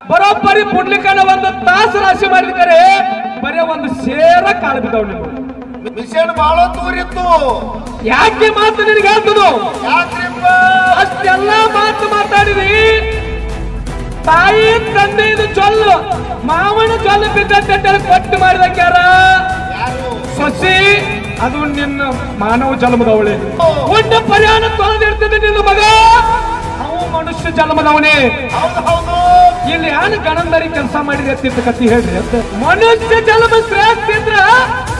ಬರೋಬ್ಬರಿ ಪುಡ್ಲಿಕ್ಕನ ಒಂದು ತಾಸು ರಾಶಿ ಮಾಡಿದರೆ ಬರೀ ಒಂದು ಸೇರ ಕಾಳು ಬಿದ್ದವ್ ನೀವು ಮಿಷನ್ ಬಹಳ ತೂರಿತ್ತು. ಯಾಕೆ ಮಾತು ನಿನಗೆ ಹೇಳ್ತದು? ಯಾಕ್ರಿಪ್ಪ ಅಷ್ಟೆಲ್ಲ ಮಾತು ಮಾತಾಡಿದಿ. ತಾಯಿ ತಂದೆದು ಚೊಲ್ಲು ಮಾವನ ಚೊಲ್ಲು ಬಿದ್ದಂತೆ ಕೊಟ್ಟು ಮಾಡಿದಕ್ಯಾರ ಸೊಸಿ ಅದು ನಿನ್ನ ಮಾನವ ಜನ್ಮದವಳೆ. ಒಂದ ಪ್ರಯಾಣ ತೊಳೆದಿರ್ತದೆ ನಿನ್ನ ಮಗ, ಅವು ಮನುಷ್ಯ ಜನ್ಮದವನೇ. ಇಲ್ಲಿ ಯಾನು ಗಣಂದರಿ ಕೆಲಸ ಮಾಡಿದೆ ಅಂತ ಕತ್ತಿ ಹೇಳ್ರಿ ಅಂತ. ಮನುಷ್ಯ ಜನ್ಮ ಶ್ರೇಷ್ಠ ಇದ್ರ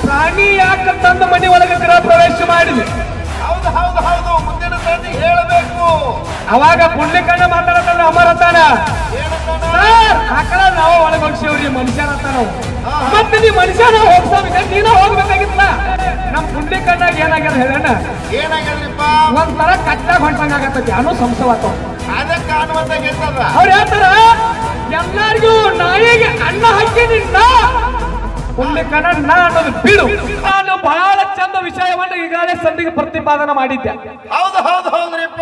ಪ್ರಾಣಿ ಯಾಕ ತಂದ ಮನೆ ಒಳಗೆ ಗೃಹ ಪ್ರವೇಶ ಮಾಡಿದೆ. ಹೌದು ಹೌದು ಹೌದು, ಮುಂದಿನ ಸಂಧಿ ಹೇಳಬೇಕು. ಅವಾಗ ಪುಣ್ಯಕಣ್ಣ ಮಾತಾಡತಾನ ಅಮರತಾನ ಸರ್ ಆಕಳ ನಾವು ಒಳಗೆ ಹೋಗ್ಸೇವ್ರಿ ಮನುಷ್ಯರತ್ತ ನಾವು. ಮತ್ತೆ ನೀ ಮನುಷ್ಯನ ಹೋಗ್ಸೋಬೇಕ, ನೀನ ಹೋಗ್ಬೇಕಾಗಿತ್ತಲ್ಲ. ನಮ್ ಪುಣ್ಯಕಣ್ಣಾಗ ಏನಾಗ್ಯದ ಹೇಳಣ್ಣ, ಏನಾಗ್ಯದ್ರಿಪ್ಪ? ಒಂಥರ ಕಟ್ಟಾಗ ಹೊಂಟಂಗ ಆಗತ್ತೈತಿ ಅನ್ನೋ ಸಂಶಯವಾತ. ಅದಕ್ಕೆ ಕಾಣುವಂತಾಗಿರ್ತದ. ಅವ್ರು ಹೇಳ್ತಾರ ಎಲ್ಲಾರಿಗೂ ನಾಯಿಗೆ ಅನ್ನ ಹಾಕಿ ನಿನ್ನ ಪುಣ್ಯಕಣ್ಣ ನಾ ಅನ್ನೋದು ಬಿಡು. ನಾನು ಬಹಳ ಚಂದ ವಿಷಯವನ್ನ ಈಗಾಗಲೇ ಸಂಧಿಗೆ ಪ್ರತಿಪಾದನೆ ಮಾಡಿದ್ದೆ. ಹೌದು ಹೌದು ಹೌದ್ರಿಪ್ಪ.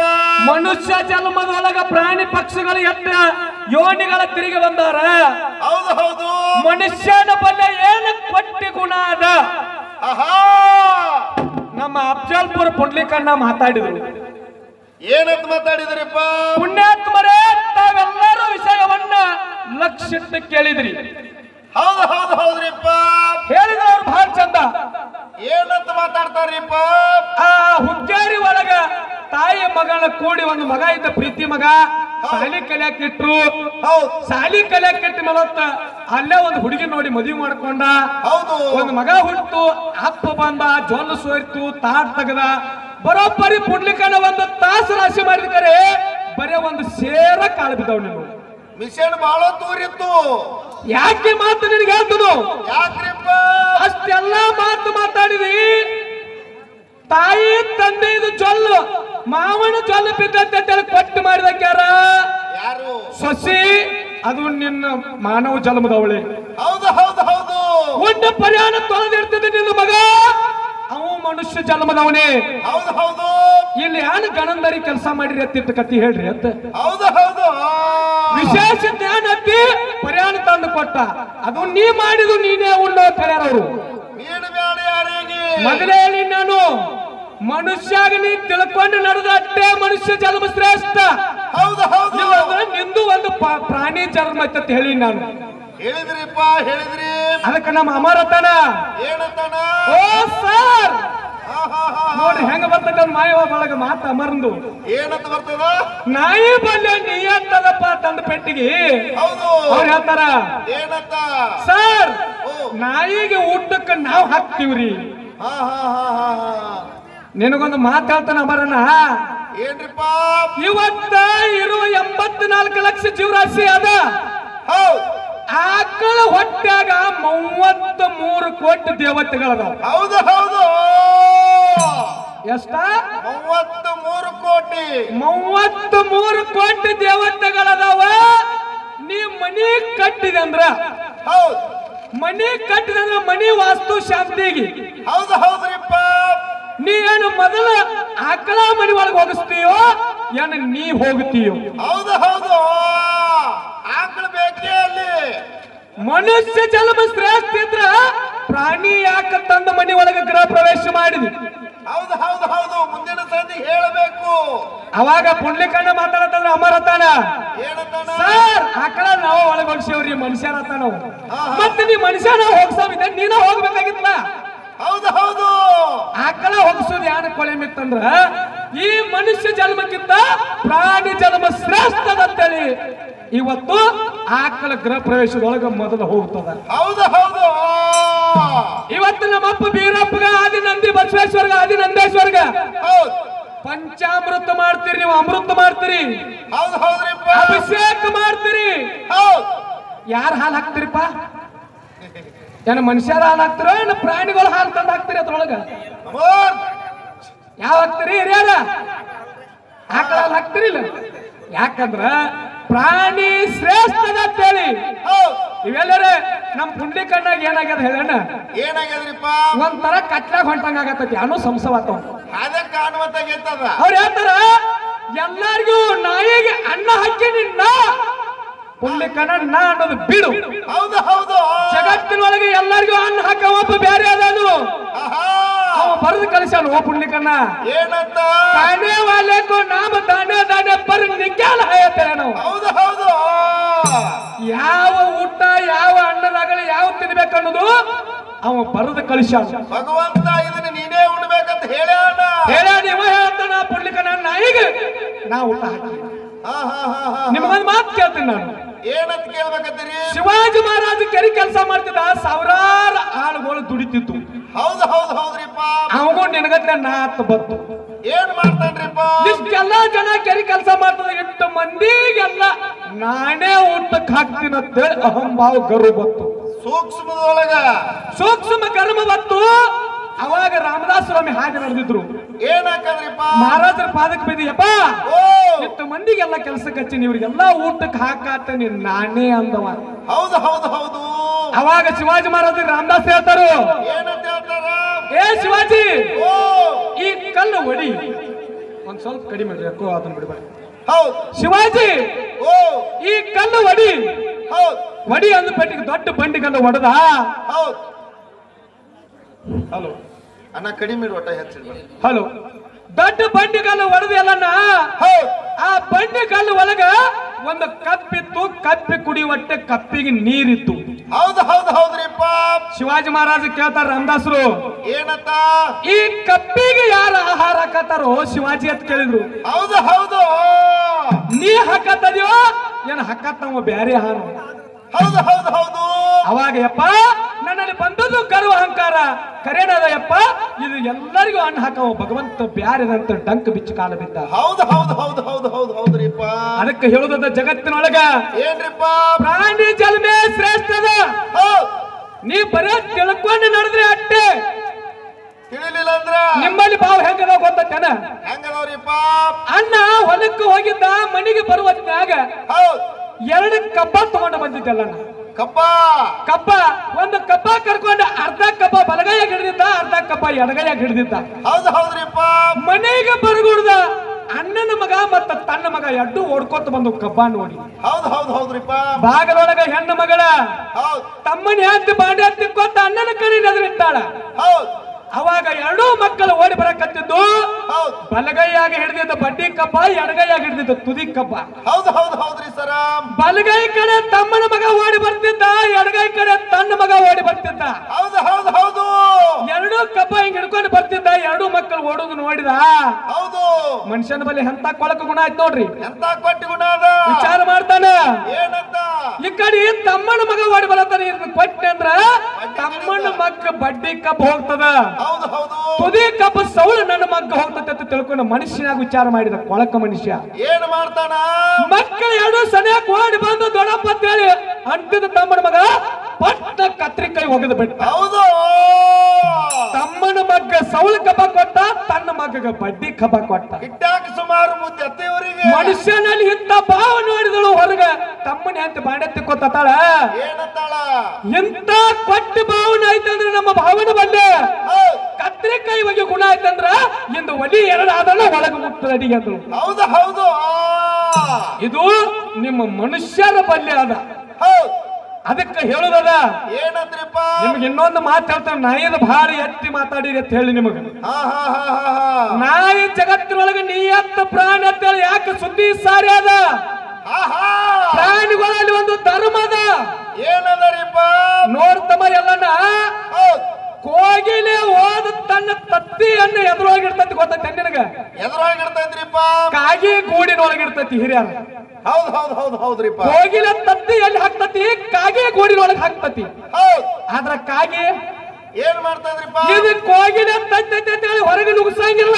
ಮನುಷ್ಯ ಜನ್ಮದೊಳಗ ಪ್ರಾಣಿ ಪಕ್ಷಿಗಳು ಎತ್ತ ಯೋನಿಗಳ ತಿರುಗಿ ಬಂದಾರ. ಹೌದು ಹೌದು, ಮನುಷ್ಯನ ಬಲ್ಲೆ ಏನು ಕೊಟ್ಟಿ ಗುಣ ಅದ. ನಮ್ಮ ಅಫ್ಜಲ್ಪುರ ಪುಂಡ್ಲಿಕಣ್ಣ ಮಾತಾಡಿದ್ರು. ಏನಂತ ಮಾತಾಡಿದ್ರಿಪ್ಪ? ಪುಣ್ಯಾತ್ಮರೇ ತಾವೆಲ್ಲರೂ ವಿಷಯವನ್ನ ಲಕ್ಷಿಟ್ಟು ಕೇಳಿದ್ರಿ. ಹೌದು ಹೌದು ಹೌದ್ರಿಪ್ಪ. ಹೇಳಿದವ್ರು ಬಹಳ ಚಂದ. ಏನಂತ ಮಾತಾಡ್ತಾರ್ರಿಪ್ಪ? ಆ ಹುಕ್ಕೇರಿ ಒಳಗ ತಾಯಿ ಮಗಳ ಕೂಡಿ ಒಂದು ಮಗ ಇದ್ದ ಪ್ರೀತಿ ಮಗ ಸಾಲಿ ಕಲಿಯಾಕ ಇಟ್ರು. ಸಾಲಿ ಕಲಿಯಾಕ ಇಟ್ಟ ಮೇಲತ್ತ ಅಲ್ಲೇ ಒಂದು ಹುಡುಗಿ ನೋಡಿ ಮದುವೆ ಮಾಡ್ಕೊಂಡ. ಹೌದು, ಒಂದು ಮಗ ಹುಟ್ಟು ಅಪ್ಪ ಬಂದ, ಜೊಲ್ಲು ಸೋರಿತು, ತಾಟ್ ತೆಗದ. ಬರೋಬ್ಬರಿ ಪುಡ್ಲಿಕ್ಕನ ಒಂದು ತಾಸು ರಾಶಿ ಮಾಡಿದರೆ ಬರೀ ಒಂದು ಸೇರ ಕಾಳು ಬಿದ್ದವ್ ನೀವು. ಮಿಷನ್ ಬಹಳ ತೂರಿತ್ತು. ಯಾಕೆ ಮಾತು ನಿನಗೆ ಹೇಳ್ತದು? ಯಾಕ್ರಿಪ್ಪ? ಅಷ್ಟೆಲ್ಲ ಮಾತು ಮಾತಾಡಿದಿ. ತಾಯಿ ತಂದೆದು ಚೊಲ್ಲು ಮಾವನ ಚೊಲ್ಲು ಬಿದ್ದಂತೆ ಕೊಟ್ಟು ಮಾಡಿದಕ್ಯಾರ ಯಾರು? ಸೊಸಿ ಅದು ನಿನ್ನ ಮಾನವ ಜನ್ಮದವಳೆ. ಹೌದು ಹೌದು ಹೌದು, ಒಂದು ಪ್ರಯಾಣ ತೊಳೆದಿರ್ತದೆ ನಿನ್ನ ಮಗ, ಅವು ಮನುಷ್ಯ ಜನ್ಮದವನೇ. ಹೌದು ಹೌದು, ಇಲ್ಲಿ ಯಾನು ಗಣಂದರಿ ಕೆಲಸ ಮಾಡಿರಿ ಅಂತ ಕತ್ತಿ ಹೇಳ್ರಿ ಅಂತ. ಹೌದು ಹೌದು, ವಿಶೇಷ ಜ್ಞಾನ ಹತ್ತಿ ಪ್ರಯಾಣ ತಂದು ಕೊಟ್ಟ. ಅದು ನೀ ಮಾಡಿದು ನೀನೇ ಉಳ್ಳೋ ಕಳ್ಯಾರವರು. ನೀನು ಬೇಡ ಯಾರಿಗೆ? ಮೊದಲೇ ಹೇಳಿ ನಾನು ಮನುಷ್ಯಾಗ ನೀ ತಿಳ್ಕೊಂಡು ನಡೆದ ಅಷ್ಟೇ ಮನುಷ್ಯ ಜನ್ಮ ಶ್ರೇಷ್ಠ. ಹೌದು ಹೌದು, ನಿಂದು ಒಂದು ಪ್ರಾಣಿ ಜನ್ಮ ಅಂತ ಹೇಳಿ ನಾನು ಹೇಳಿದ್ರಿಪ್ಪ, ಹೇಳಿದ್ರಿ. ಅದಕ್ಕೆ ನಮ್ಮ ಅಮರತನ ಏನಂತಾನ? ಓ ಸರ್ ನೋಡ್ರಿ ಹೆಂಗ ಬರ್ತದ ಮಾಯವ ಒಳಗ ಮಾತ ಅಮರ್ಂದು. ಏನಂತ ಬರ್ತದ? ನಾಯಿ ಬಲ್ಲೆ ನೀ ಅಂತದಪ್ಪ ತಂದ ಪೆಟ್ಟಿಗೆ. ಹೌದು, ಅವ್ರು ಹೇಳ್ತಾರ ಏನಂತ? ಸರ್ ನಾಯಿಗೆ ಊಟಕ್ಕೆ ನಾವು ಹಾಕ್ತಿವ್ರಿ. ಹಾ ಹಾ ಹಾ ಹಾ ಹಾ, ನಿನಗೊಂದು ಮಾತು ಹೇಳ್ತಾನ ಅಮರನ. ಏನ್ರಿಪ್ಪ? ಇವತ್ತ ಇರುವ 84 ಲಕ್ಷ ಜೀವರಾಶಿ ಅದ. ಹೌದು, ಆಕಳ ಹೊಟ್ಟ್ಯಾಗ 33 ಕೋಟಿ ದೇವತೆಗಳದಾವ. ಹೌದು ಹೌದು, ಎಷ್ಟ? 33 ಕೋಟಿ. 33 ಕೋಟಿ ದೇವತೆಗಳದಾವ. ನೀ ಮನಿ ಕಟ್ಟಿದೆ ಅಂದ್ರ, ಹೌದು, ಮನಿ ಕಟ್ಟಿದಂದ್ರ ಮನಿ ವಾಸ್ತು ಶಾಂತಿಗೆ. ಹೌದು ಹೌದ್ರಿಪ್ಪ. ನೀ ಏನು ಮೊದಲ ಆಕಳ ಮನಿ ಒಳಗೆ ಹೋಗಿಸ್ತೀಯೋ ಏನು ನೀ ಹೋಗ್ತೀಯೋ? ಹೌದು ಹೌದು, ಆಕಳ ಬೇಕೇ ಅಲ್ಲಿ. ಮನುಷ್ಯ ಜನ್ಮ ಶ್ರೇಷ್ಠ ಇದ್ರ ಪ್ರಾಣಿ ಯಾಕ ತಂದ ಮನಿ ಒಳಗೆ ಗೃಹ ಪ್ರವೇಶ ಮಾಡಿದ್ವಿ. ಹೌದು ಹೌದು ಹೌದು, ಮುಂದಿನ ಸಂಧಿ ಹೇಳಬೇಕು. ಅವಾಗ ಪುಂಡ್ಲಿಕಣ್ಣ ಮಾತಾಡತಾನ ಅಮರತಾನ ಏನಂತಾನ? ಸರ್ ಆಕಳ ನಾವು ಒಳಗೆ ಹೋಗ್ಸೇವ್ರಿ ಮನುಷ್ಯರತ್ತ ನಾವು. ಮತ್ತೆ ನೀ ಮನುಷ್ಯನ ಹೋಗ್ಸೋವಿದ್ದ ನೀನ ಹೋಗ್ಬೇಕಾಗಿತ್ತಲ್ಲ. ಹೌದು ಹೌದು, ಆಕಳ ಹೋಗಿಸೋದು ಯಾನ ಕೊಳೆ ಮಿತ್ತಂದ್ರ ಈ ಮನುಷ್ಯ ಜನ್ಮಕ್ಕಿಂತ ಪ್ರಾಣಿ ಜನ್ಮ ಶ್ರೇಷ್ಠದಂತೇಳಿ ಇವತ್ತು ಆಕಳ ಗೃಹ ಪ್ರವೇಶದೊಳಗ ಮೊದಲು ಹೋಗ್ತದ. ಹೌದು ಹೌದು, ಇವತ್ತು ನಮ್ಮಪ್ಪ ಬೀರಪ್ಪಗ ಆದಿ ನಂದಿ ಬಸವೇಶ್ವರ್ಗ ಆದಿ ನಂದೇಶ್ವರ್ಗ ಹೌದು, ಪಂಚಾಮೃತ ಮಾಡ್ತೀರಿ, ನೀವು ಅಮೃತ ಮಾಡ್ತೀರಿ, ಹೌದು ಹೌದ್ರಿಪ್ಪ, ಅಭಿಷೇಕ ಮಾಡ್ತೀರಿ. ಹೌದು. ಯಾರು ಹಾಲು ಹಾಕ್ತಿರಿಪ್ಪ? ಏನ ಮನುಷ್ಯರ ಹಾಲು ಹಾಕ್ತಿರೋ ಏನ ಪ್ರಾಣಿಗಳು ಹಾಲು ತಂದು ಹಾಕ್ತಿರಿ ಅದ್ರೊಳಗ? ಯಾವ ಹಾಕ್ತಿರಿ? ಹಿರಿಯರ ಆಕಳ ಹಾಲು ಹಾಕ್ತಿರಿಲ್ಲ. ಯಾಕಂದ್ರ ಪ್ರಾಣಿ ಶ್ರೇಷ್ಠದ ಅಂತೇಳಿ. ಇವೆಲ್ಲರೇ ನಮ್ ಪುಂಡ್ಲಿಕಣ್ಣಾಗ ಏನಾಗ್ಯದ ಹೇಳಣ್ಣ, ಏನಾಗ್ಯದ್ರಿಪ್ಪ? ಒಂಥರ ಕಟ್ಲಾಗ ಹೊಂಟಂಗ ಆಗತ್ತೈತಿ ಅನ್ನೋ ಸಂಶಯವಾತ. ಅದಕ್ಕೆ ಕಾಣುವಂತಾಗಿರ್ತದ. ಅವ್ರು ಹೇಳ್ತಾರ ಎಲ್ಲಾರಿಗೂ ನಾಯಿಗೆ ಅನ್ನ ಹಾಕಿ ನಿನ್ನ ಪುಣ್ಯಕನ ನಾ ಅನ್ನೋದು ಬಿಡು. ಹೌದು ಹೌದು ಜಗತ್ತಿನೊಳಗೆ ಎಲ್ಲರಿಗೂ ಅನ್ನ ಹಾಕ ಒಬ್ಬ ಬೇರೆ ಅದಾನು. ಅವ ಬರೆದು ಕಳಿಸ್ಯಾನು ಓ ಪುಣ್ಯಕನ್ನ. ಏನಂತ? ತಾನೇ ವಾಲೇಕೋ ನಾಮ ತಾನೇ ತಾನೇ ಪರ್ ನಿಕ್ಯಾಲ ಹಾಯತ್ತೇನೆ ನಾವು. ಹೌದು ಹೌದು ಯಾವ ಊಟ ಯಾವ ಅನ್ನದಾಗಲಿ ಯಾವ ತಿನ್ಬೇಕನ್ನೋದು ಅವ ಬರೆದು ಕಳಿಸ್ಯಾನ. ಭಗವಂತ ಇದನ್ನ ನೀನೇ ಉಣ್ಬೇಕಂತ ಹೇಳ್ಯಾನ. ಇವ ಹೇಳ್ತಾನ ಪುಣ್ಯಕನ ನಾಯಿಗೆ ನಾ ಊಟ ಹಾಕಿ. ನಿಮಗೊಂದು ಮಾತು ಕೇಳ್ತೀನಿ ನಾನು. ಏನಂತ ಕೇಳ್ಬೇಕಂತೀರಿ? ಶಿವಾಜಿ ಮಹಾರಾಜ ಕೆರೆ ಕೆಲಸ ಮಾಡ್ತಿದ್ದ, ಸಾವಿರಾರು ಆಳುಗಳು ದುಡಿತಿತ್ತು. ಹೌದು ಹೌದು ಹೌದ್ರಿಪ್ಪ. ಅವನು ನಿನಗತ್ತೆ ನಾತ್ ಬತ್ತು. ಏನ್ ಮಾಡ್ತಾನ್ರಿಪ್ಪ? ಇಷ್ಟೆಲ್ಲ ಜನ ಕೆರೆ ಕೆಲಸ ಮಾಡ್ತದ, ಎಷ್ಟು ಮಂದಿಗೆಲ್ಲ ನಾನೇ ಊಟಕ್ಕೆ ಹಾಕ್ತೀನಿ ಅಂತೇಳಿ ಅಹಂಭಾವ ಗರು ಬತ್ತು. ಸೂಕ್ಷ್ಮದೊಳಗ ಸೂಕ್ಷ್ಮ ಕರ್ಮ ಬತ್ತು. ಅವಾಗ ರಾಮದಾಸ ಸ್ವಾಮಿ ಹಾಗೆ ನಡೆದಿದ್ರು. ಏನಾಕಂದ್ರಿಪ್ಪ? ಮಹಾರಾಜರ ಪಾದಕ್ಕೆ ಬಿದ್ದಿಯಪ್ಪ, ಓ ಎಷ್ಟು ಮಂದಿಗೆಲ್ಲ ಕೆಲ್ಸಕ್ಕೆ ಹಚ್ಚಿ ಇವ್ರಿಗೆಲ್ಲ ಊಟಕ್ಕೆ ಹಾಕಾತೇನೆ ನಾನೇ ಅಂದವ. ಹೌದು ಹೌದು ಹೌದು. ಅವಾಗ ಶಿವಾಜಿ ಮಹಾರಾಜ ರಾಮದಾಸ್ ಹೇಳ್ತಾರು, ಏನಂತ ಹೇಳ್ತಾರ? ಏ ಶಿವಾಜಿ, ಓ ಈ ಕಲ್ಲು ಹೊಡಿ. ಒಂದ್ ಸ್ವಲ್ಪ ಕಡಿಮೆ ಯಾಕೋ ಅದನ್ನ ಬಿಡಬೇಡ. ಹೌದು ಶಿವಾಜಿ, ಓ ಈ ಕಲ್ಲು ಹೊಡಿ. ಹೌದು ಹೊಡಿ ಅಂದ ಪೆಟ್ಟಿಗೆ ದೊಡ್ಡ ಬಂಡಿಗಲ್ಲು ಹೊಡೆದ. ಹೌದು. ಹಲೋ ಅಣ್ಣ ಕಡಿಮೆ ಒಟ್ಟ ಹೆಚ್ಚಿಡ್ಬೇಡ. ಹಲೋ, ದೊಡ್ಡ ಬಂಡಿಗಲ್ಲು ಹೊಡೆದು ಎಲ್ಲನ್ನ. ಹೌದು. ಆ ಬಂಡಿಗಲ್ಲು ಒಳಗ ಒಂದು ಕಪ್ಪಿತ್ತು. ಕಪ್ಪಿ ಕುಡಿಯುವಟ್ಟೆ ಕಪ್ಪಿಗೆ ನೀರಿತ್ತು. ಹೌದು ಹೌದು ಹೌದ್ರಿಪ್ಪ. ಶಿವಾಜಿ ಮಹಾರಾಜ ಕೇಳ್ತಾರ ರಾಮದಾಸರು, ಏನಂತ? ಈ ಕಪ್ಪಿಗೆ ಯಾರ ಆಹಾರ ಹಾಕತ್ತಾರೋ ಶಿವಾಜಿ ಅಂತ ಕೇಳಿದ್ರು. ಹೌದು ಹೌದು. ನೀ ಹಾಕತ್ತದ್ಯೋ ಏನ್ ಹಾಕತ್ತವ ಬ್ಯಾರೆ ಹಾನು? ಹೌದು ಹೌದು ಹೌದು. ಅವಾಗ ಯಪ್ಪ ನನ್ನಲ್ಲಿ ಬಂದದ್ದು ಗರ್ವ ಅಹಂಕಾರ ಕರೇನದ ಯಪ್ಪ, ಇದು ಎಲ್ಲರಿಗೂ ಅನ್ನ ಹಾಕವ ಭಗವಂತ ಬ್ಯಾರೆದಂತ ಡಂಕ್ ಬಿಚ್ಚು ಕಾಲ ಬಿದ್ದ. ಹೌದು ಹೌದು ಹೌದು ಹೌದು ಹೌದು ಹೌದ್ರಿಪ್ಪ. ಅದಕ್ಕೆ ಹೇಳುದ ಜಗತ್ತಿನೊಳಗ ಏನ್ರಿಪ್ಪ? ಪ್ರಾಣಿ ಜನ್ಮೇ ಶ್ರೇಷ್ಠದ. ಹೌದು. ನೀ ಬರೇ ತಿಳ್ಕೊಂಡು ನಡೆದ್ರೆ ಅಟ್ಟೆ. ತಿಳಿಲಿಲ್ಲ ಅಂದ್ರ ನಿಮ್ಮಲ್ಲಿ ಭಾವ ಹೆಂಗದ ಗೊತ್ತೇನ? ಹೆಂಗದವ್ರಿಪ್ಪ? ಅಣ್ಣ ಹೊಲಕ್ಕೆ ಹೋಗಿದ್ದ, ಮನೆಗೆ ಬರುವತ್ನಾಗ ಹೌದು. 2 ಕಬ್ಬ ತಗೊಂಡು ಬಂದಿದ್ದಲ್ಲ. ಕಪ್ಪ ಕಬ್ಬ ಒಂದು ಕಬ್ಬ ಕರ್ಕೊಂಡು ಅರ್ಧ ಕಬ್ಬ ಬಲಗೈಯಾಗ ಹಿಡಿದಿದ್ದ, ಅರ್ಧ ಕಬ್ಬ ಎಡಗೈಯಾಗ ಹಿಡಿದಿದ್ದ. ಹೌದು ಹೌದ್ರಿಪ್ಪ. ಮನೆಗೆ ಬರಗುಡ್ದ ಅಣ್ಣನ ಮಗ ಮತ್ತ ತನ್ನ ಮಗ ಎಡ್ಡು ಓಡ್ಕೊತ ಬಂದು ಕಬ್ಬ ನೋಡಿ. ಹೌದು ಹೌದು ಹೌದ್ರಿಪ್ಪ. ಬಾಗಲೊಳಗ ಹೆಣ್ಣು ಮಗಳ ಹೌದು. ತಮ್ಮನ ಹೆಂಡತಿ ಬಾಂಡೆ ತಿಕ್ಕೊತ ಅಣ್ಣನ ಕಡೆ ನದರಿಟ್ಟಾಳ. ಹೌದು. ಅವಾಗ 2 ಮಕ್ಕಳು ಓಡಿ ಬರಕತ್ತಿದ್ದು. ಹೌದು. ಬಲಗೈಯಾಗ ಹಿಡಿದಿದ್ದ ಬಡ್ಡಿ ಕಬ್ಬ, ಎಡಗೈಯಾಗ ಹಿಡಿದಿದ್ದ ತುದಿ ಕಬ್ಬ. ಹೌದು ಹೌದು ಹೌದ್ರಿ ಸರ. ಬಲಗೈ ಕಡೆ ತಮ್ಮನ ಮಗ ಓಡಿ ಬರ್ತಿದ್ದ, ಎಡಗೈ ಕಡೆ ತನ್ನ ಮಗ ಓಡಿ ಬರ್ತಿದ್ದ. ಹೌದು ಹೌದು ಹೌದು. 2 ಕಬ್ಬ ಹಿಂಗ್ ಹಿಡ್ಕೊಂಡು ಬರ್ತಿದ್ದ. 2 ಮಕ್ಕಳು ಓಡುದು ನೋಡಿದ. ಹೌದು. ಮನುಷ್ಯನ ಬಳಿ ಎಂತ ಕೊಳಕ ಗುಣ ಆಯ್ತು ನೋಡ್ರಿ. ಎಂತ ಕೊಟ್ಟಿ ಗುಣ ಅದ? ವಿಚಾರ ಮಾಡ್ತಾನ. ಏನಂತ? ಈ ಕಡೆ ತಮ್ಮನ ಮಗ ಓಡಿ ಬರತ್ತಾನ. ಇದನ್ನ ಕೊಟ್ಟೆ ಅಂದ್ರ ತಮ್ಮನ ಮಕ್ಕ ಬಡ್ಡಿ ಕಬ್ಬ ಹೋಗ್ತದ, ಹೌದು ಹೌದು. ತುದಿ ಕಬ್ಬ ಸೌಳು ನನ್ನ ಮಗ್ಗ ಹೋಗ್ತದೆ ಅಂತ ತಿಳ್ಕೊಂಡು ಮನುಷ್ಯನಾಗ ವಿಚಾರ ಮಾಡಿದ ಕೊಳಕ ಮನುಷ್ಯ ಏನ್ ಮಾಡ್ತಾನ? ಮಕ್ಕಳು 2 ಸನಿಯಾಗಿ ಓಡಿ ಬಂದು ದೊಡ್ಡಪ್ಪ ಅಂತ ಹೇಳಿ ಅಂಟಿದ ತಮ್ಮನ ಮಗ ಪಟ್ಟ ಕತ್ರಿಕಾಯಿ ಹೋಗದ ಬಿಟ್ಟ. ಹೌದು. ತಮ್ಮನ ಮಗ್ಗ ಸೌಳು ಕಬ್ಬ ಕೊಟ್ಟ, ತನ್ನ ಮಗ್ಗ ಬಡ್ಡಿ ಕಬ್ಬ ಕೊಟ್ಟ. ಇಟ್ಟಾಕ ಸುಮಾರು ಮುದ್ದೆ ಅತ್ತೆಯವರಿಗೆ ಮನುಷ್ಯನಲ್ಲಿ ಇಂತ ಭಾವ ನೋಡಿದಳು ಹೊರಗ. ತಮ್ಮನ ಅಂತ ಬಾಂಡೆ ತಿಕ್ಕೋತಾಳ. ಏನಂತಾಳ? ಎಂತ ಕೊಟ್ಟ ಭಾವನ ಆಯ್ತಂದ್ರೆ ನಮ್ಮ ಭಾವನ ಬಂದೆ ಕತ್ರಿಕಾಯಿ ಬಗ್ಗೆ ಗುಣ ಆಯ್ತಂದ್ರ ಇಂದು ಒಲಿ 2 ಆದಲ್ಲ ಒಳಗೆ ಮುಕ್ತ ಅಡಿಗೆ ಅಂದ್ರು. ಹೌದು ಹೌದು. ಇದು ನಿಮ್ಮ ಮನುಷ್ಯರ ಬಲ್ಯ ಅದ. ಹೌದು. ಅದಕ್ಕೆ ಹೇಳುದದ. ಏನಂದ್ರಿಪ್ಪ? ನಿಮ್ಗೆ ಇನ್ನೊಂದು ಮಾತು ಹೇಳ್ತಾನೆ. ನಾಯಿದ ಬಹಳ ಎತ್ತಿ ಮಾತಾಡಿರಿ ಅಂತ ಹೇಳಿ ನಿಮಗ. ನಾಯಿ ಜಗತ್ತಿನೊಳಗೆ ನೀಯತ್ತ ಪ್ರಾಣಿ ಅಂತ ಹೇಳಿ ಯಾಕೆ ಸುದ್ದಿ ಸಾರಿ ಅದ? ಪ್ರಾಣಿಗಳಲ್ಲಿ ಒಂದು ಧರ್ಮ ಅದ. ಏನದರಿಪ್ಪ? ನೋಡ್ತಮ್ಮ ಎಲ್ಲನ ಕೋಗಿಲೆ ಓದ ತನ್ನ ತತ್ತಿಯನ್ನು ಎದುರೊಳಗಿಡ್ತೈತಿ ಗೊತ್ತೈತೆ ನಿನಗ? ಎದುರೊಳಗಿಡ್ತೈತ್ರಿಪ್ಪ. ಕಾಗಿ ಗೂಡಿನೊಳಗಿಡ್ತೈತಿ ಹಿರಿಯರ. ಹೌದು ಹೌದು ಹೌದು ಹೌದ್ರಿಪ್ಪ. ಕೋಗಿಲೆ ತತ್ತಿ ಎಲ್ಲಿ ಹಾಕ್ತತಿ? ಕಾಗಿ ಗೂಡಿನೊಳಗೆ ಹಾಕ್ತತಿ. ಹೌದು. ಆದ್ರ ಕಾಗಿ ಏನ್ ಮಾಡ್ತದ್ರಿಪ್ಪ? ಇದು ಕೋಗಿಲೆ ತತ್ತೈತಿ ಅಂತ ಹೇಳಿ ಹೊರಗೆ ನುಗ್ಸಂಗಿಲ್ಲ.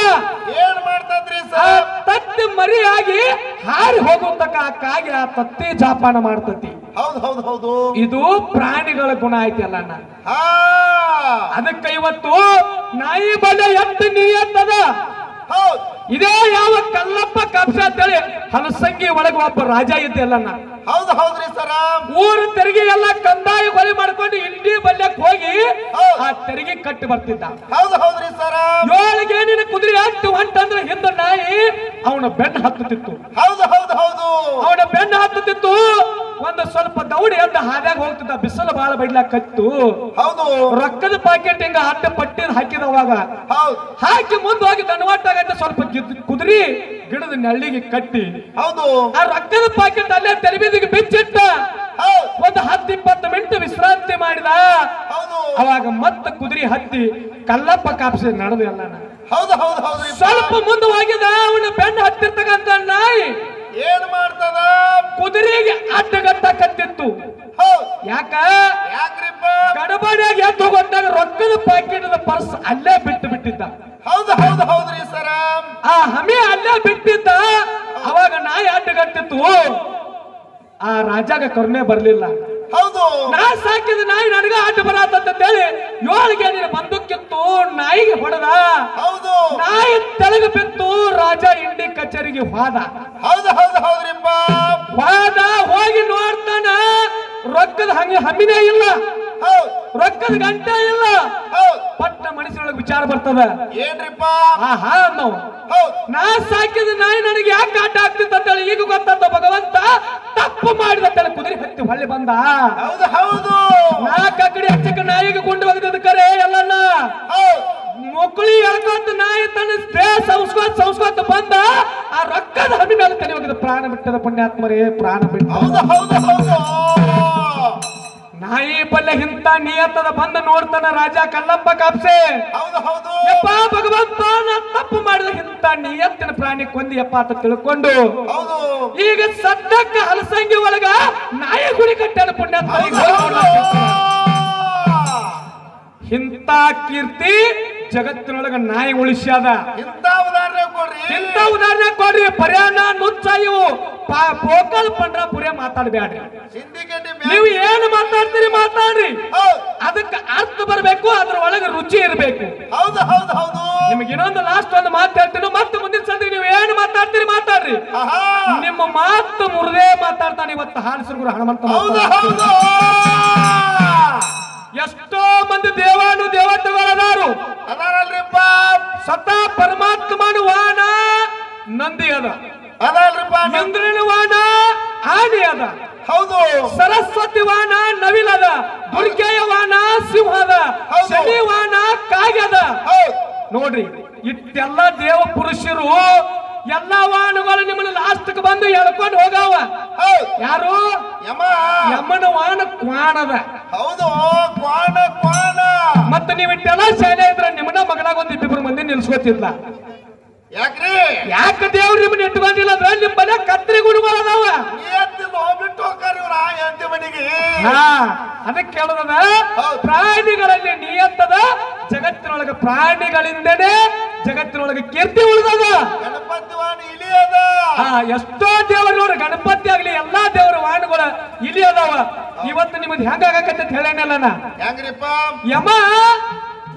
ಏನ್ ಮಾಡ್ತದ್ರಿ ಆ ತತ್ತಿ ಮರಿಯಾಗಿ ಹಾರಿ ಹೋಗುತ್ತಕ ಆ ಕಾಗಿ ಆ ತತ್ತಿ ಜಾಪಾನ ಮಾಡ್ತತಿ. ಹೌದು ಹೌದು ಹೌದು. ಇದು ಪ್ರಾಣಿಗಳ ಗುಣ ಐತಿ ಅಲ್ಲ ಅಣ್ಣ. ಅದಕ್ಕೆ ಇವತ್ತು ನಾಯಿ ಬಲೆ ಎತ್ತು ನೀಯತ್ತದ. ಹೌದು. ಇದೇ ಯಾವ ಕಲ್ಲಪ್ಪ ಕಬ್ಸ ಅಂತೇಳಿ ಹಲಸಂಗಿ ಒಳಗೆ ಒಬ್ಬ ರಾಜ ಇದ್ದೆಲ್ಲಣ್ಣ. ಹೌದು ಹೌದ್ರಿ ಸರ. ಊರು ತೆರಿಗೆ ಎಲ್ಲ ಕಂದಾಯ ಕೊಲೆ ಮಾಡ್ಕೊಂಡು ಇಂಡಿ ಬಲ್ಯಕ್ಕೆ ಹೋಗಿ ಆ ತೆರಿಗೆ ಕಟ್ಟಿ ಬರ್ತಿದ್ದ. ಹೌದು ಹೌದ್ರಿ ಸರ. 7 ಗೇಣಿನ ಕುದುರೆ ಹತ್ತು ಹೊಂಟಂದ್ರೆ ಹಿಂದ ನಾಯಿ ಅವನ ಬೆನ್ನು ಹತ್ತುತ್ತಿತ್ತು. ಹೌದು ಹೌದು ಹೌದು. ಅವನ ಬೆನ್ನು ಹತ್ತುತ್ತಿತ್ತು. ಒಂದು ಸ್ವಲ್ಪ ದೌಡಿ ಎದ್ದ ಹಾದ್ಯಾಗ ಹೋಗ್ತಿದ್ದ, ಬಿಸಿಲು ಬಾಳ ಬೈಡ್ಲಾಕತ್ತು. ಹೌದು. ರೊಕ್ಕದ ಪಾಕೆಟ್ ಹಿಂಗ ಅಡ್ಡ ಪಟ್ಟಿದ್ ಹಾಕಿದವಾಗ ಹಾಕಿ ಮುಂದೆ ಹೋಗಿ ದನವಾಟಾಗತ್ತೆ ಸ್ವಲ್ಪ ಕುದುರಿ ಗಿಡದ ನೆಳ್ಳಿಗೆ ಕಟ್ಟಿ. ಹೌದು. ಆ ರೊಕ್ಕದ ಪಾಕೆಟ್ ಅಲ್ಲೇ ತೆಲಬೀದಿಗೆ ಬಿಚ್ಚಿಟ್ಟ. ಒಂದು 10-20 ಮಿನಿಟ್ ವಿಶ್ರಾಂತಿ ಮಾಡಿದ. ಅವಾಗ ಮತ್ತೆ ಕುದುರೆ ಹತ್ತಿ ಕಲ್ಲಪ್ಪ ಕಾಪ್ಸಿ ನಡೆದು ಎಲ್ಲ. ಹೌದು ಹೌದು ಹೌದು. ಸ್ವಲ್ಪ ಮುಂದೆ ಹೋಗಿದ, ಅವನ ಬೆನ್ನು ಹತ್ತಿರ್ತಕ್ಕಂತ ನಾಯಿ ಏನ್ ಮಾಡ್ತದ? ಕುದುರೆಗೆ ಅಡ್ಡಗಟ್ಟ ಕತ್ತಿತ್ತು. ಯಾಕ? ಯಾಕ್ರಿಪ್ಪ? ಗಡಬಡಿಯಾಗಿ ಎದ್ದು ಹೋಗೊಂಡಾಗ ರೊಕ್ಕದ ಪಾಕೆಟದ ಪರ್ಸ್ ಅಲ್ಲೇ ಬಿಟ್ಟು ಬಿಟ್ಟಿದ್ದ. ಹೌದು ಹೌದು ಹೌದ್ರಿ ಸರ. ಆ ಹಮಿ ಅಲ್ಲೇ ಬಿಟ್ಟಿದ್ದ. ಅವಾಗ ನಾಯಿ ಅಡ್ಡಗಟ್ಟಿತ್ತು. ಆ ರಾಜಾಗ ಕರುಣೆ ಬರ್ಲಿಲ್ಲ. ಹೌದು. ನಾ ಸಾಕಿದ ನಾಯಿ ನನಗ ಅಡ್ಡ ಬರತ್ತಂತೇಳಿ 7ಗೆ ನೀನು ಬಂದಕ್ಕಿತ್ತು, ನಾಯಿಗೆ ಹೊಡೆದ. ಹೌದು. ನಾಯಿ ತೆಳಗ ಬಿತ್ತು. ರಾಜ ಇಂಡಿ ಕಚೇರಿಗೆ ಹೋದ. ಹೌದು ಹೌದು ಹೌದ್ರಿಪ್ಪ. ಹೋದ, ಹೋಗಿ ನೋಡ್ತಾನ ರೊಕ್ಕದ ಹಮ್ಮಿನೇ ಇಲ್ಲ, ರೊಕ್ಕದ ಗಂಟೆ ಇಲ್ಲ. ಪಟ್ಟ ಮನಸ್ಸಿನೊಳಗೆ ವಿಚಾರ ಬರ್ತದ, ಏನ್ರಿಪ್ಪ? ಆಹಾ ನಾವು ನಾ ಸಾಕಿದ ನಾಯಿ ನನಗೆ ಯಾಕೆ ಆಟ ಆಗ್ತಿತ್ತಂತೇಳಿ ಈಗ ಗೊತ್ತಾತ. ಭಗವಂತ ತಪ್ಪು ಮಾಡಿದ ಕುದುರೆ ಹತ್ತಿ ಹೊಳ್ಳಿ ಬಂದ. ಹೌದು ಹೌದು. ನಾ ಕಕ್ಕಡಿ ಹಚ್ಚಕ ನಾಯಿಗೆ ಗುಂಡು ಒಗದ ಕರೆ ಎಲ್ಲನ್ನ ಮಕ್ಕಳಿ ಎಳ್ಕೊಂತ ನಾಯಿ ತನ್ನ ಸಂಸ್ಕೋತ ಬಂದ. ಆ ರೊಕ್ಕದ ಹಮ್ಮಿ ಮೇಲೆ ತಲೆ ಹೋಗಿದ, ಪ್ರಾಣ ಬಿಟ್ಟದ ಪುಣ್ಯಾತ್ಮರೇ, ಪ್ರಾಣ ಬಿಟ್ಟ. ಹೌದು ಹೌದು ಹೌದು. ನಾಯಿ ಬಲ್ಲೆ ಇಂತ ನಿಯತ್ತದ ಬಂದ ನೋಡ್ತಾನ ರಾಜ ಕಲ್ಲಪ್ಪ ಕಾಪ್ಸೆ. ಹೌದು ಹೌದು. ಯಪ್ಪ ಭಗವಂತ, ನಾ ತಪ್ಪು ಮಾಡಿದ ಇಂತ ನಿಯತ್ತಿನ ಪ್ರಾಣಿ ಕೊಂದಿಯಪ್ಪ ಅಂತ ತಿಳ್ಕೊಂಡು ಹೌದು. ಈಗ ಸದ್ಯಕ್ಕ ಹಲಸಂಗಿ ಒಳಗ ನಾಯಿ ಗುಡಿ ಕಟ್ಟಾನ ಪುಣ್ಯಾತ್ಮ. ಇಂತ ಕೀರ್ತಿ ಜಗತ್ತಿನೊಳಗ ನಾಯಿ ಉಳಿಸ್ಯಾದ. ಇಂತ ಉದಾಹರಣೆ ಕೊಡ್ರಿ. ಇಂತ ಉದಾಹರಣೆ ಕೊಡ್ರಿ. ಪರ್ಯಾಣ ನುಚ್ಚ ಇವು ಪೋಕಲ್ ಪಂಡ್ರ ಪುರೇ ಮಾತಾಡ್ಬೇಡ್ರಿ. ನೀವು ಏನು ಮಾತಾಡ್ತೀರಿ ಮಾತಾಡ್ರಿ, ಅದಕ್ಕೆ ಅರ್ಥ ಬರ್ಬೇಕು, ಅದ್ರ ಒಳಗೆ ರುಚಿ ಇರ್ಬೇಕು. ಹೌದು ಹೌದು ಹೌದು. ನಿಮ್ಗೆ ಇನ್ನೊಂದು ಲಾಸ್ಟ್ ಒಂದು ಮಾತು ಹೇಳ್ತೀನಿ, ಮತ್ತೆ ಮುಂದಿನ ಸಂದಿಗೆ ನೀವು ಏನು ಮಾತಾಡ್ತೀರಿ ಮಾತಾಡ್ರಿ. ನಿಮ್ಮ ಮಾತು ಮುರಿದೇ ಮಾತಾಡ್ತಾನೆ ಇವತ್ತು ಹಾಲಿಸರು ಹನುಮಂತ. ಎಷ್ಟೋ ಮಂದಿ ದೇವಾನು ದೇವತೆಗಳದಾರು, ಸತ ಪರಮಾತ್ಮನ ವಾಹನ ನಂದಿ ಅದ, ಇಂದ್ರನ ವಾಹನ ಆನೆ ಅದ. ಹೌದು. ಸರಸ್ವತಿ ವಾಹನ ನವಿಲದ, ದುರ್ಗೆಯ ವಾಹನ ಸಿಂಹ ಅದ, ಶನಿ ವಾಹನ ಕಾಗ್ಯದ. ನೋಡ್ರಿ, ಇಷ್ಟೆಲ್ಲ ದೇವ ಪುರುಷರು ಎಲ್ಲಾ ವಾಹನಗಳು ನಿಮ್ಮನ್ನ ಲಾಸ್ಟ್ಗೆ ಬಂದು ಎಳ್ಕೊಂಡು ಹೋಗಾವ. ಯಾರು? ಯಮನ ವಾಹನ ಕ್ವಾಣದ. ಹೌದು, ಕ್ವಾಣ ಕ್ವಾಣ. ಮತ್ತೆ ನೀವು ಇಟ್ಟೆಲ್ಲ ಶಾಲೆ ಇದ್ರ ನಿಮ್ಮನ್ನ ಮಗನಾಗ ಒಂದ್ 2 ಮಂದಿ ನಿಲ್ಸ್ಕೊತಿದ್ಲ. ಯಾಕ್ರಿ? ಯಾಕೆ ದೇವ್ರು ನಿಮ್ಮನ್ನ ಇಟ್ಕೊಂಡಿಲ್ಲ ಅಂದ್ರೆ ನಿಮ್ಮ ಮನೆ ಕತ್ರಿ ಗುಣಗಳದಾವ. ಹೋಗ್ಬಿಟ್ಟು ಹೋಗ್ತಾರ ಇವ್ರ ಎಂತ ಮನೆಗೆ. ಅದಕ್ಕೆ ಕೇಳೋದ, ಪ್ರಾಣಿಗಳಲ್ಲಿ ನಿಯತ್ತದ, ಜಗತ್ತಿನೊಳಗೆ ಪ್ರಾಣಿಗಳಿಂದನೇ ಜಗತ್ತಿನೊಳಗೆ ಕೀರ್ತಿ ಉಳಿದದ. ಗಣಪತಿ ವಾಹನ ಇಲಿ ಅದ. ಎಷ್ಟೋ ದೇವರು ನೋಡಿ, ಗಣಪತಿ ಆಗ್ಲಿ ಎಲ್ಲಾ ದೇವರ ವಾಹನಗಳ ಇಲಿ ಅದಾವ. ಇವತ್ತು ನಿಮ್ದು ಹೆಂಗಾಗತ್ತೆ ಅಂತ ಹೇಳೇನಲ್ಲ. ಹೆಂಗ್ರಿಪ್ಪ? ಯಮ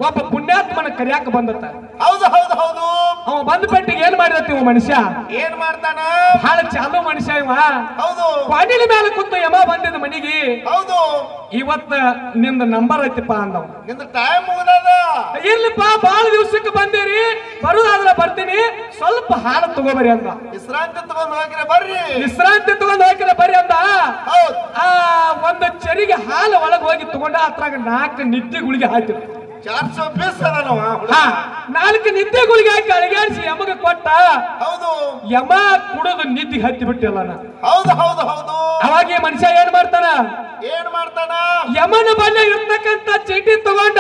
ಒಬ್ಬ ಪುಣ್ಯಾತ್ಮನ ಕರಿಯಾಕ ಬಂದತ್ತ. ಹೌದು ಹೌದು ಹೌದು. ಅವ ಬಂದ ಪೆಟ್ಟಿಗೆ ಏನ್ ಮಾಡಿದತ್ತ ಇವ ಮನುಷ್ಯ? ಏನ್ ಮಾಡ್ತಾನ? ಬಹಳ ಚಾಲು ಮನುಷ್ಯ ಇವ. ಹೌದು. ಪಾಣಿಲಿ ಮೇಲೆ ಕೂತು ಯಮ ಬಂದಿದ್ದ ಮನಿಗೆ. ಹೌದು. ಇವತ್ತ ನಿಂದ ನಂಬರ್ ಐತಿಪ್ಪ ಅಂದವ. ನಿಂದ ಟೈಮ್ ಮುಗದ. ಇರ್ಲಿಪ್ಪ, ಬಹಳ ದಿವಸಕ್ಕೆ ಬಂದಿರಿ, ಬರುದಾದ್ರ ಬರ್ತೀನಿ, ಸ್ವಲ್ಪ ಹಾಲು ತಗೋಬರಿ ಅಂದ. ವಿಶ್ರಾಂತಿ ತಗೊಂಡ್ ಹೋಗಿರ ಬರ್ರಿ. ವಿಶ್ರಾಂತಿ ತಗೊಂಡ್ ಹೋಗಿರ ಬರ್ರಿ ಅಂದ. ಆ ಒಂದು ಚರಿಗೆ ಹಾಲು ಒಳಗೆ ಹೋಗಿ ತಗೊಂಡ, ಅತ್ರಾಗ 4 ನಿದ್ದೆ ಗುಳಿಗೆ ಹಾಕಿದ್ರು. 420 ಅದ ನಾವು. 4 ನಿದ್ದೆ ಗುಳಿಗೆ ಹಾಕಿ ಅಳಿಗಾಡಿಸಿ ಯಮಗೆ ಕೊಟ್ಟ. ಹೌದು. ಯಮ ಕುಡಿದು ನಿದ್ದೆ ಹತ್ತಿ ಬಿಟ್ಟಿಲ್ಲ. ಹೌದು ಹೌದು ಹೌದು. ಅವಾಗ ಈ ಮನುಷ್ಯ ಏನ್ ಮಾಡ್ತಾನ? ಯಮನ ಬಲ್ಲೆ ಇರ್ತಕ್ಕಂತ ಚೀಟಿ ತಗೊಂಡ,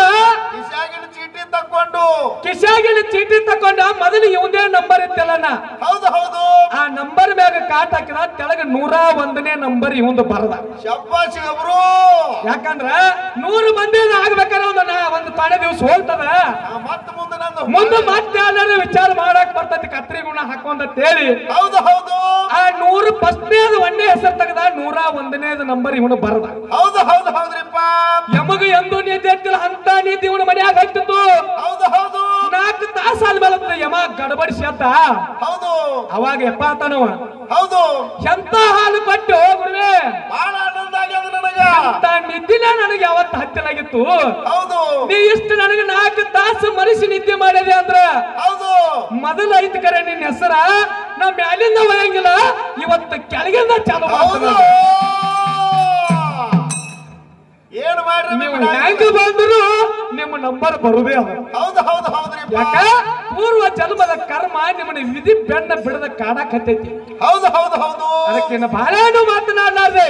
ಕಿಶಾಗಿನ ಚೀಟಿ ತಕೊಂಡ, ಮೊದಲು ಇವಂದೇ ನಂಬರ್ ಇತ್ತಲ್ಲ. ಹೌದು ಹೌದು. ಆ ನಂಬರ್ ಮ್ಯಾಗ ಕಾಟ್ ಹಾಕಿದ, ತೆಳಗ 101ನೇ ನಂಬರ್ ಇವಂದು ಬರದ. ಯಾಕಂದ್ರ 100 ಮಂದಿ ಆಗ್ಬೇಕಾದ್ರೆ ಒಂದು ತಾಳೆ ದಿವಸ ಹೋಗ್ತದ. ಮುಂದೆ ಮತ್ತೆ ಎಲ್ಲರೂ ವಿಚಾರ ಮಾಡಕ್ ಬರ್ತೈತಿ, ಕತ್ರಿ ಗುಣ ಹಾಕೊಂಡ ಹೇಳಿ. ಹೌದು ಹೌದು. ಆ 100 ಫಸ್ಟ್ನೇದು ಒಂದೇ ಹೆಸರು ತೆಗದ, 101ನೇದು ನಂಬರ್ ಇವನು ಬರದ. ಹೌದು ಹೌದು ಹೌದ್ರಿಪ್ಪ. ಯಮಗ ಎಂದು ನಿದ್ದೆ ಎತ್ತಿಲ್ಲ, ಅಂತ ನಿದ್ದೆ ಇವನು ಮನೆಯಾಗ ಹತ್ತಿತ್ತು. ಹೌದು ಹೌದು. 4 ತಾಸು ಆದ್ಮೇಲೆ ಯಮ ಗಡಬಡಿಸಿ ಅಂತ. ಹೌದು. ಅವಾಗ ಎಪ್ಪ ಆತನವ. ಹೌದು. ಎಂತ ಹಾಲು ಕೊಟ್ಟು ಗುರುವೆ, ಬಹಳ ಆನಂದ ಆಗ್ಯದ ನನಗ. ಅಂತ ನಿದ್ದಿನ ನನಗೆ ಯಾವತ್ತು ಹತ್ತಿಲಾಗಿತ್ತು. ಹೌದು. ನೀ ಇಷ್ಟು ನನಗೆ 4 ತಾಸು ಮನುಷ್ಯ ನಿದ್ದೆ ಮಾಡಿದೆ ಅಂದ್ರ, ಹೌದು, ಮೊದಲು ಐತಿ ಕರೆ ನಿನ್ನ ಹೆಸರ. ನಾ ಮ್ಯಾಲಿಂದ ಒಯ್ಯಂಗಿಲ್ಲ, ಇವತ್ತು ಕೆಳಗಿಂದ ಚಾಲು ಮಾಡ್ತಾನ. ಹೆಂಗ ಬಂದ್ರು ನಿಮ್ಮ ನಂಬರ್ ಬರುದೇ ಹೌದು ಹೌದು ಹೌದ್ರಿ ಯಾಕ ಪೂರ್ವ ಜನ್ಮದ ಕರ್ಮ ನಿಮ್ಮನ್ನ ವಿಧಿ ಬೆನ್ನ ಬಿಡದ ಕಾಡಕತ್ತೈತಿ ಹೌದು ಹೌದು ಹೌದು ಅದಕ್ಕೆ ಬಾಳೇನು ಮಾತನಾಡಲಾರ್ದೆ